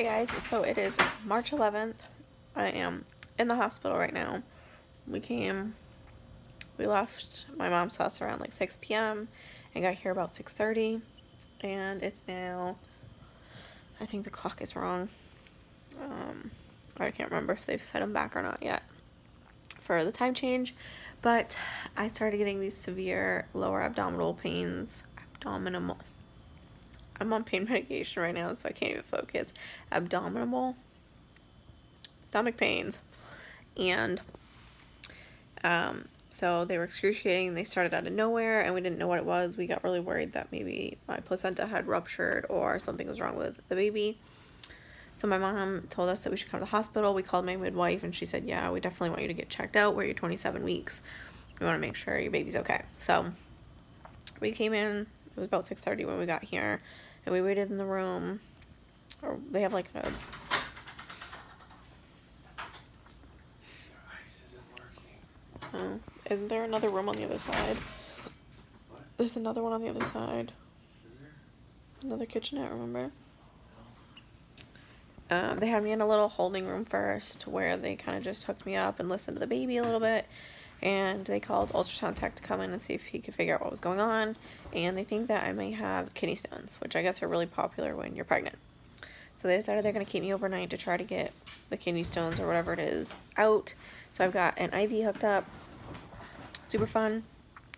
Hey guys, so it is March 11th. I am in the hospital right now. We left my mom's house around like 6 p.m. and got here about 6:30, and it's now, I think the clock is wrong. I can't remember if they've set them back or not yet for the time change, but I started getting these severe lower abdominal pains. I'm on pain medication right now, so I can't even focus. Abdominal stomach pains. And so they were excruciating. They started out of nowhere, and we didn't know what it was. We got really worried that maybe my placenta had ruptured or something was wrong with the baby. So my mom told us that we should come to the hospital. We called my midwife, and she said, yeah, we definitely want you to get checked out. We're 27 weeks. We want to make sure your baby's okay. So we came in. It was about 6:30 when we got here, and we waited in the room. Or they have like a... Oh, isn't there another room on the other side? What? There's another one on the other side. Is there? Another kitchenette, remember? They had me in a little holding room first where they kind of just hooked me up and listened to the baby a little bit. And they called ultrasound tech to come in and see if he could figure out what was going on. And they think that I may have kidney stones, which I guess are really popular when you're pregnant. So they decided they're going to keep me overnight to try to get the kidney stones or whatever it is out. So I've got an IV hooked up. Super fun.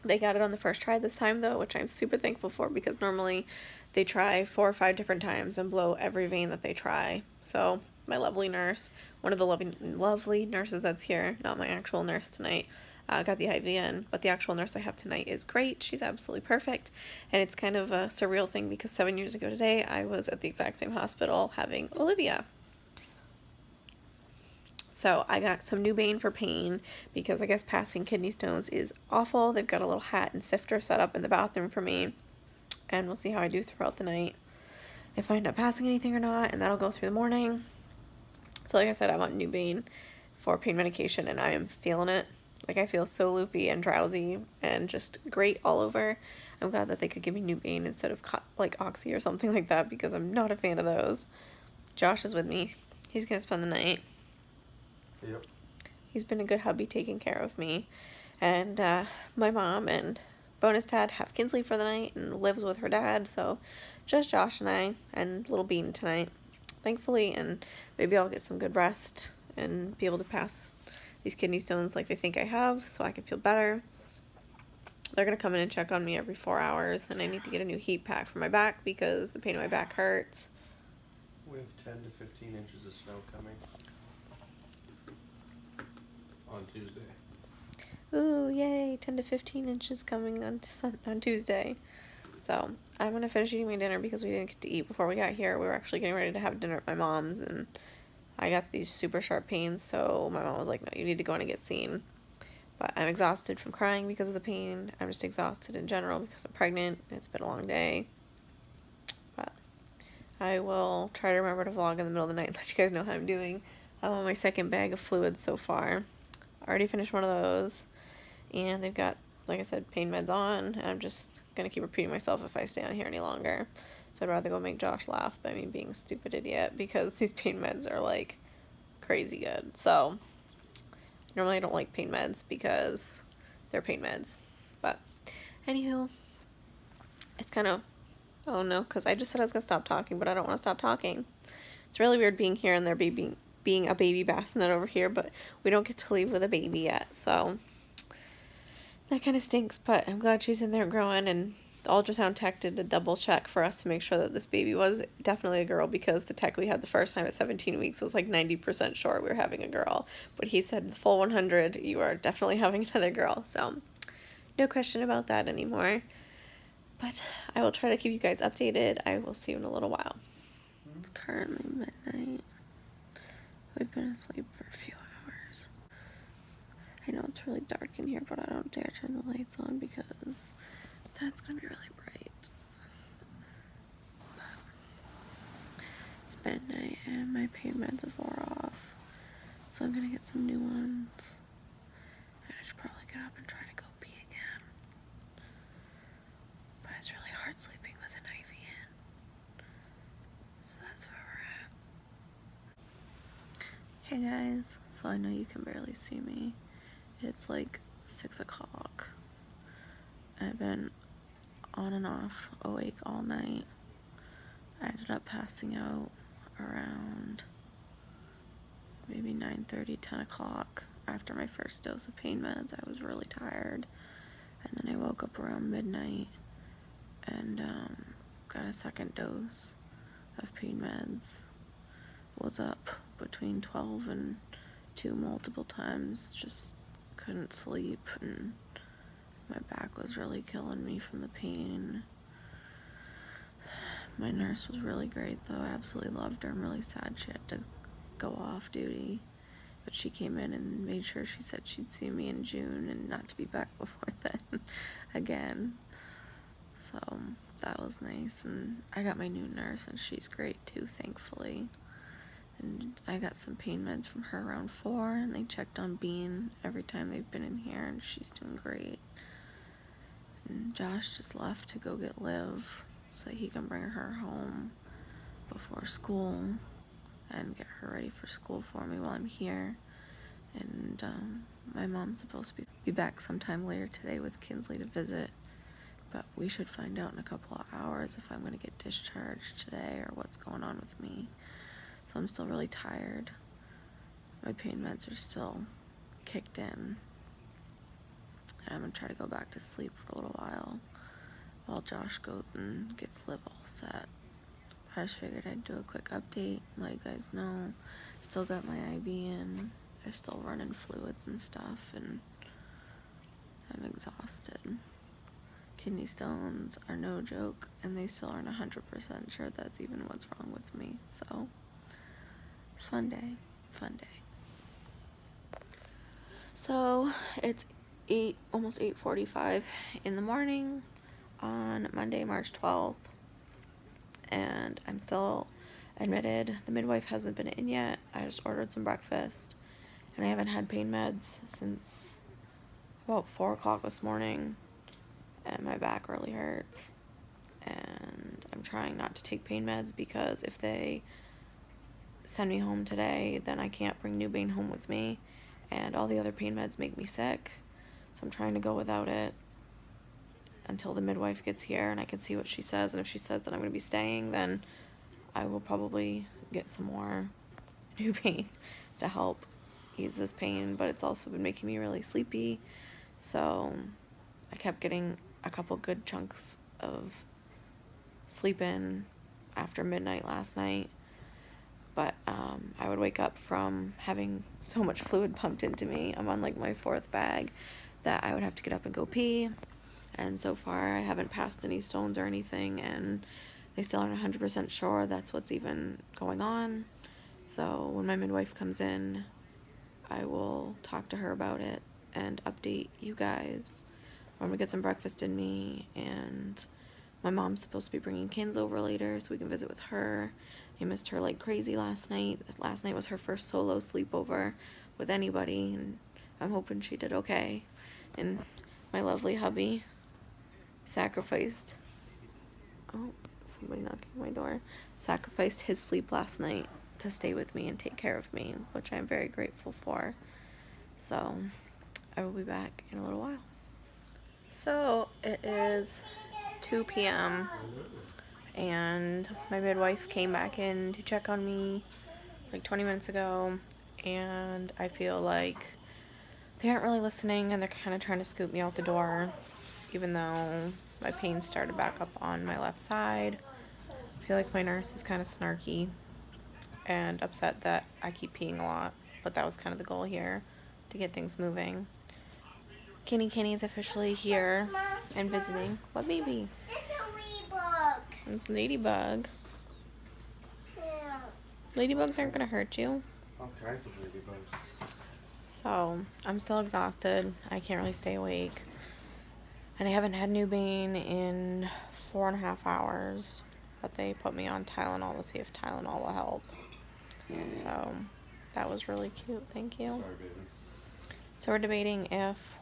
They got it on the first try this time though, which I'm super thankful for, because normally they try 4 or 5 different times and blow every vein that they try. So my lovely nurse, one of the lovely nurses that's here, not my actual nurse tonight, got the IV in, but the actual nurse I have tonight is great. She's absolutely perfect. And it's kind of a surreal thing because 7 years ago today, I was at the exact same hospital having Olivia. So I got some Nubain for pain because I guess passing kidney stones is awful. They've got a little hat and sifter set up in the bathroom for me. And we'll see how I do throughout the night, if I end up passing anything or not, and that'll go through the morning. So like I said, I'm on Nubain for pain medication, and I am feeling it. Like, I feel so loopy and drowsy and just great all over. I'm glad that they could give me Nubain instead of like Oxy or something like that, because I'm not a fan of those. Josh is with me. He's gonna spend the night. Yep. He's been a good hubby taking care of me. And my mom and bonus dad have Kinsley for the night and lives with her dad, so just Josh and I and little Bean tonight, thankfully, and maybe I'll get some good rest and be able to pass these kidney stones like they think I have, so I can feel better. They're going to come in and check on me every 4 hours, and I need to get a new heat pack for my back because the pain in my back hurts. We have 10 to 15 inches of snow coming on Tuesday. Ooh, yay, 10 to 15 inches coming on Tuesday. So I'm going to finish eating my dinner because we didn't get to eat before we got here. We were actually getting ready to have dinner at my mom's, and I got these super sharp pains, so my mom was like, no, you need to go in and get seen. But I'm exhausted from crying because of the pain. I'm just exhausted in general because I'm pregnant. It's been a long day. But I will try to remember to vlog in the middle of the night and let you guys know how I'm doing. I'm on my second bag of fluids so far. I already finished one of those. And they've got, like I said, pain meds on. And I'm just going to keep repeating myself if I stay on here any longer. So I'd rather go make Josh laugh by me being a stupid idiot, because these pain meds are like crazy good. So normally I don't like pain meds because they're pain meds. But anywho, it's kind of, oh no, because I just said I was going to stop talking, but I don't want to stop talking. It's really weird being here and there being a baby bassinet over here, but we don't get to leave with a baby yet. So that kind of stinks, but I'm glad she's in there growing, and the ultrasound tech did a double check for us to make sure that this baby was definitely a girl, because the tech we had the first time at 17 weeks was like 90% sure we were having a girl. But he said the full 100, you are definitely having another girl. So no question about that anymore. But I will try to keep you guys updated. I will see you in a little while. It's currently midnight. We've been asleep for a few hours. I know it's really dark in here, but I don't dare turn the lights on because that's going to be really bright. But it's midnight and my pain meds have wore off, so I'm going to get some new ones. And I should probably get up and try to go pee again. But it's really hard sleeping with an IV in. So that's where we're at. Hey guys, so I know you can barely see me. It's like 6 o'clock. I've been on and off awake all night. I ended up passing out around maybe 9:30, 10 o'clock after my first dose of pain meds. I was really tired. And then I woke up around midnight and got a second dose of pain meds. Was up between 12 and 2 multiple times, just couldn't sleep, and my back was really killing me from the pain. My nurse was really great though. I absolutely loved her. I'm really sad she had to go off duty, but she came in and made sure she said she'd see me in June and not to be back before then again. So that was nice, and I got my new nurse and she's great too, thankfully. And I got some pain meds from her around 4, and they checked on Bean every time they've been in here, and she's doing great. And Josh just left to go get Liv so he can bring her home before school and get her ready for school for me while I'm here. And my mom's supposed to be back sometime later today with Kinsley to visit, but we should find out in a couple of hours if I'm going to get discharged today or what's going on with me. So I'm still really tired. My pain meds are still kicked in. And I'm going to try to go back to sleep for a little while Josh goes and gets Liv all set. I just figured I'd do a quick update, let you guys know. Still got my IV in. They're still running fluids and stuff, and I'm exhausted. Kidney stones are no joke, and they still aren't 100% sure that's even what's wrong with me, so fun day. So it's almost 8:45 in the morning on Monday, March 12th, and I'm still admitted. The midwife hasn't been in yet. I just ordered some breakfast, and I haven't had pain meds since about 4 o'clock this morning, and my back really hurts. And I'm trying not to take pain meds because if they send me home today, then I can't bring Newbane home with me, and all the other pain meds make me sick. So I'm trying to go without it until the midwife gets here and I can see what she says. And if she says that I'm going to be staying, then I will probably get some more Newbane to help ease this pain. But it's also been making me really sleepy, so I kept getting a couple good chunks of sleep in after midnight last night. But I would wake up from having so much fluid pumped into me. I'm on like my 4th bag that I would have to get up and go pee. And so far I haven't passed any stones or anything, and they still aren't 100% sure that's what's even going on. So when my midwife comes in, I will talk to her about it and update you guys. I'm gonna get some breakfast in me, and my mom's supposed to be bringing Kins over later so we can visit with her. I missed her like crazy last night. Last night was her first solo sleepover with anybody, and I'm hoping she did okay. And my lovely hubby sacrificed, somebody knocking on my door, sacrificed his sleep last night to stay with me and take care of me, which I'm very grateful for. So I will be back in a little while. So it is 2 p.m. and my midwife came back in to check on me like 20 minutes ago, and I feel like they aren't really listening, and they're kind of trying to scoop me out the door, even though my pain started back up on my left side. I feel like my nurse is kind of snarky and upset that I keep peeing a lot, but that was kind of the goal here, to get things moving. Kenny is officially here and visiting. What baby? It's a ladybug. Yeah. Ladybugs aren't gonna hurt you. All kinds of ladybugs. So I'm still exhausted. I can't really stay awake, and I haven't had Newbane in 4.5 hours. But they put me on Tylenol to see if Tylenol will help. So that was really cute. Thank you. Sorry, baby. So we're debating if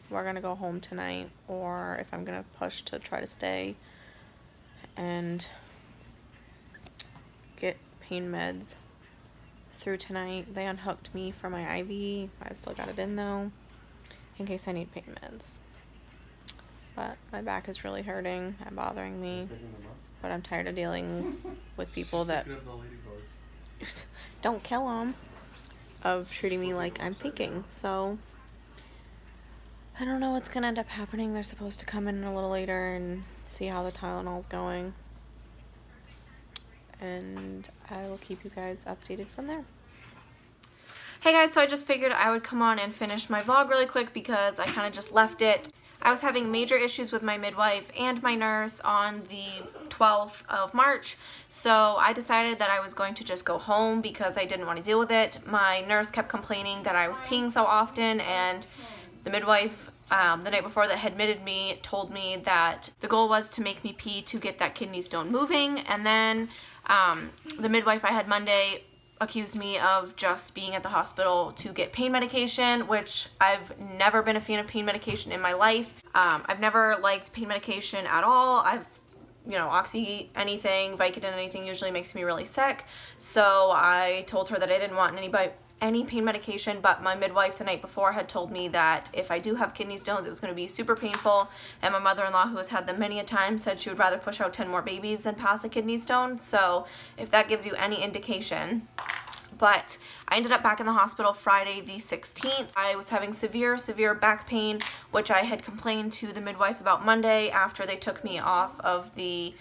we're gonna go home tonight or if I'm gonna push to try to stay and get pain meds through tonight. They unhooked me from my IV. I've still got it in though, in case I need pain meds. But my back is really hurting and bothering me. Picking them up? But I'm tired of dealing with people that Picking up the ladybugs. don't kill them, of treating me like I'm faking. So I don't know what's gonna end up happening. They're supposed to come in a little later and see how the Tylenol's going, and I will keep you guys updated from there. Hey guys, so I just figured I would come on and finish my vlog really quick because I kind of just left it. I was having major issues with my midwife and my nurse on the 12th of March, so I decided that I was going to just go home because I didn't want to deal with it. My nurse kept complaining that I was peeing so often, and the midwife the night before that had admitted me told me that the goal was to make me pee to get that kidney stone moving, and then the midwife I had Monday accused me of just being at the hospital to get pain medication, which I've never been a fan of pain medication in my life. I've never liked pain medication at all. Oxy anything, Vicodin anything usually makes me really sick. So I told her that I didn't want any pain medication, but my midwife the night before had told me that if I do have kidney stones, it was going to be super painful, and my mother-in-law, who has had them many a time, said she would rather push out 10 more babies than pass a kidney stone. So if that gives you any indication. But I ended up back in the hospital Friday the 16th. I was having severe back pain, which I had complained to the midwife about Monday after they took me off of the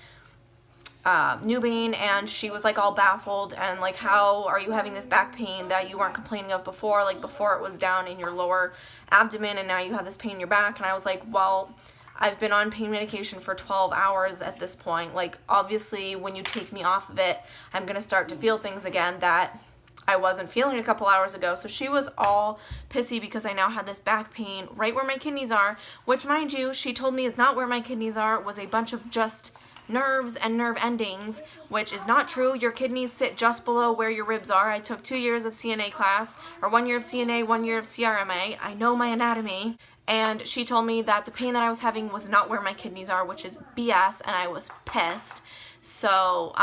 Nubane, and she was like all baffled and like, how are you having this back pain that you weren't complaining of before? Like before it was down in your lower abdomen and now you have this pain in your back. And I was like, well, I've been on pain medication for 12 hours at this point. Like obviously when you take me off of it, I'm gonna start to feel things again that I wasn't feeling a couple hours ago. So she was all pissy because I now had this back pain right where my kidneys are, which mind you, she told me is not where my kidneys are, was a bunch of just nerves and nerve endings, which is not true. Your kidneys sit just below where your ribs are. I took 2 years of CNA class, or 1 year of CNA, 1 year of CRMA. I know my anatomy. And she told me that the pain that I was having was not where my kidneys are, which is BS, and I was pissed. So,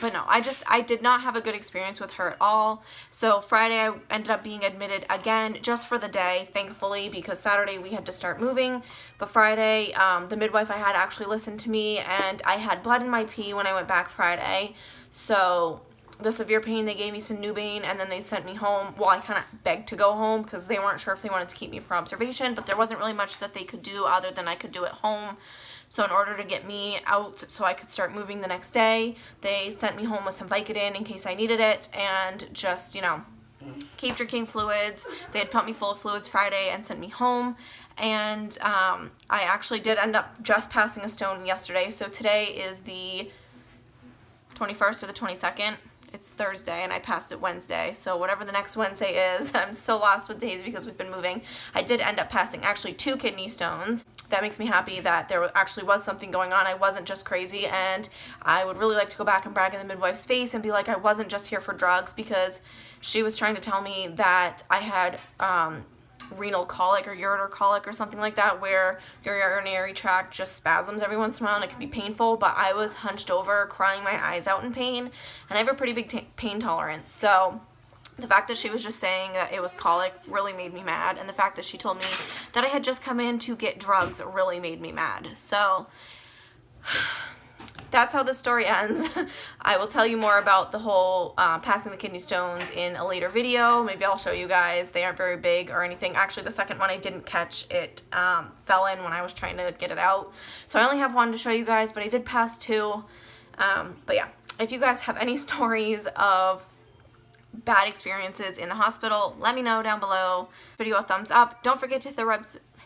but no, I did not have a good experience with her at all. So Friday I ended up being admitted again just for the day, thankfully, because Saturday we had to start moving. But Friday, the midwife I had actually listened to me, and I had blood in my pee when I went back Friday. So the severe pain, they gave me some Nubane, and then they sent me home. Well, I kind of begged to go home because they weren't sure if they wanted to keep me for observation, but there wasn't really much that they could do other than I could do at home. So in order to get me out so I could start moving the next day, they sent me home with some Vicodin in case I needed it, and just, keep drinking fluids. They had pumped me full of fluids Friday and sent me home. And I actually did end up just passing a stone yesterday. So today is the 21st or the 22nd. It's Thursday and I passed it Wednesday. So whatever the next Wednesday is, I'm so lost with days because we've been moving. I did end up passing actually 2 kidney stones. That makes me happy that there actually was something going on. I wasn't just crazy, and I would really like to go back and brag in the midwife's face and be like, I wasn't just here for drugs, because she was trying to tell me that I had renal colic or ureter colic or something like that, where your urinary tract just spasms every once in a while and it can be painful. But I was hunched over crying my eyes out in pain, and I have a pretty big pain tolerance. So the fact that she was just saying that it was colic really made me mad, and the fact that she told me that I had just come in to get drugs really made me mad. So that's how the story ends. I will tell you more about the whole passing the kidney stones in a later video. Maybe I'll show you guys. They aren't very big or anything. Actually, the second one I didn't catch. It fell in when I was trying to get it out. So I only have one to show you guys, but I did pass 2. But yeah, if you guys have any stories of bad experiences in the hospital, let me know down below. Video a thumbs up. Don't forget to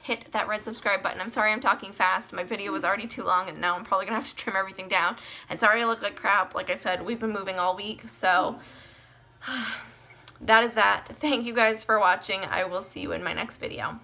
hit that red subscribe button. I'm sorry I'm talking fast. My video was already too long, and now I'm probably gonna have to trim everything down. And sorry I look like crap. Like I said, we've been moving all week, so that is that. Thank you guys for watching. I will see you in my next video.